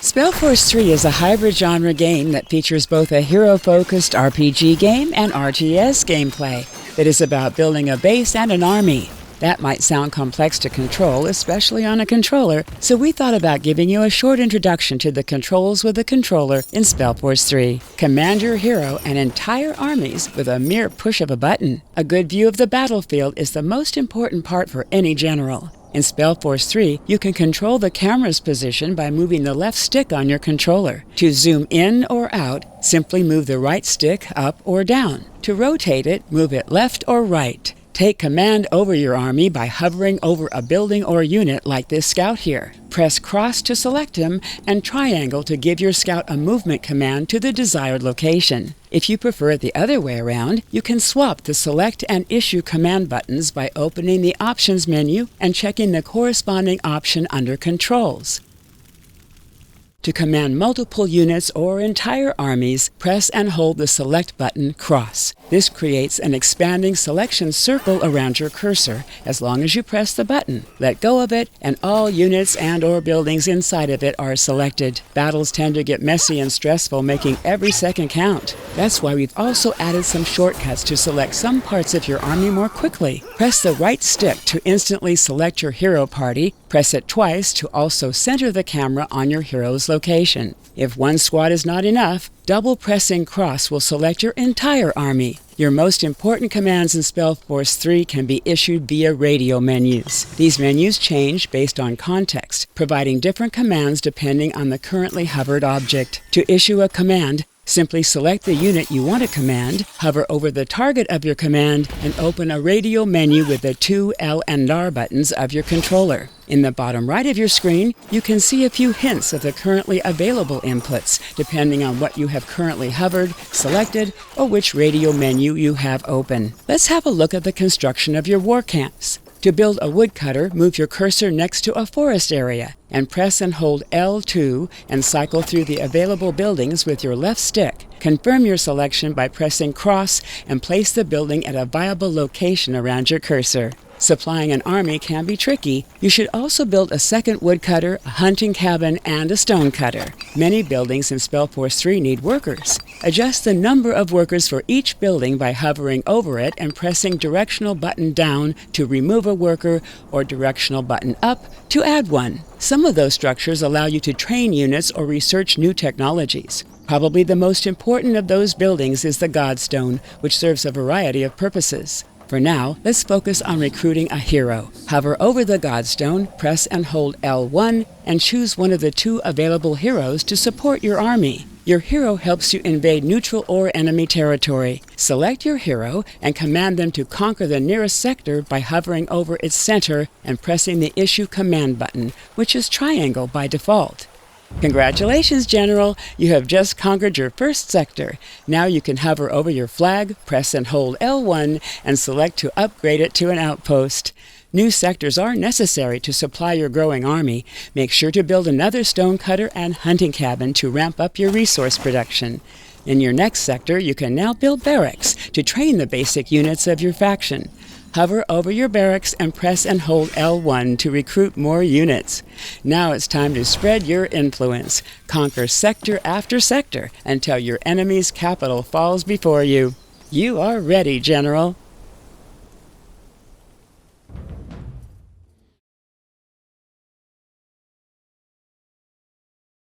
SpellForce 3 is a hybrid genre game that features both a hero-focused RPG game and RTS gameplay that is about building a base and an army. That might sound complex to control, especially on a controller, so we thought about giving you a short introduction to the controls with the controller in SpellForce 3. Command your hero and entire armies with a mere push of a button. A good view of the battlefield is the most important part for any general. In SpellForce 3, you can control the camera's position by moving the left stick on your controller. To zoom in or out, simply move the right stick up or down. To rotate it, move it left or right. Take command over your army by hovering over a building or unit like this scout here. Press cross to select him and triangle to give your scout a movement command to the desired location. If you prefer it the other way around, you can swap the select and issue command buttons by opening the options menu and checking the corresponding option under controls. To command multiple units or entire armies, press and hold the select button cross. This creates an expanding selection circle around your cursor as long as you press the button. Let go of it, and all units and/or buildings inside of it are selected. Battles tend to get messy and stressful, making every second count. That's why we've also added some shortcuts to select some parts of your army more quickly. Press the right stick to instantly select your hero party. Press it twice to also center the camera on your hero's location. If one squad is not enough, double pressing cross will select your entire army. Your most important commands in SpellForce 3 can be issued via RADIAL menus. These menus change based on context, providing different commands depending on the currently hovered object. To issue a command, simply select the unit you want to command, hover over the target of your command, and open a RADIAL menu with the 2 L and R buttons of your controller. In the bottom right of your screen, you can see a few hints of the currently available inputs, depending on what you have currently hovered, selected, or which RADIAL menu you have open. Let's have a look at the construction of your war camps. To build a woodcutter, move your cursor next to a forest area and press and hold L2 and cycle through the available buildings with your left stick. Confirm your selection by pressing cross and place the building at a viable location around your cursor. Supplying an army can be tricky. You should also build a second woodcutter, a hunting cabin, and a stonecutter. Many buildings in SpellForce 3 need workers. Adjust the number of workers for each building by hovering over it and pressing directional button down to remove a worker or directional button up to add one. Some of those structures allow you to train units or research new technologies. Probably the most important of those buildings is the GODSTONE, which serves a variety of purposes. For now, let's focus on recruiting a hero. Hover over the GODSTONE, press and hold L1, and choose one of the 2 available heroes to support your army. Your hero helps you invade neutral or enemy territory. Select your hero and command them to conquer the nearest sector by hovering over its center and pressing the Issue Command button, which is triangle by default. Congratulations, General! You have just conquered your first sector. Now you can hover over your flag, press and hold L1, and select to upgrade it to an outpost. New sectors are necessary to supply your growing army. Make sure to build another stonecutter and hunting cabin to ramp up your resource production. In your next sector, you can now build barracks to train the basic units of your faction. Hover over your barracks and press and hold L1 to recruit more units. Now it's time to spread your influence. Conquer sector after sector until your enemy's capital falls before you. You are ready, General.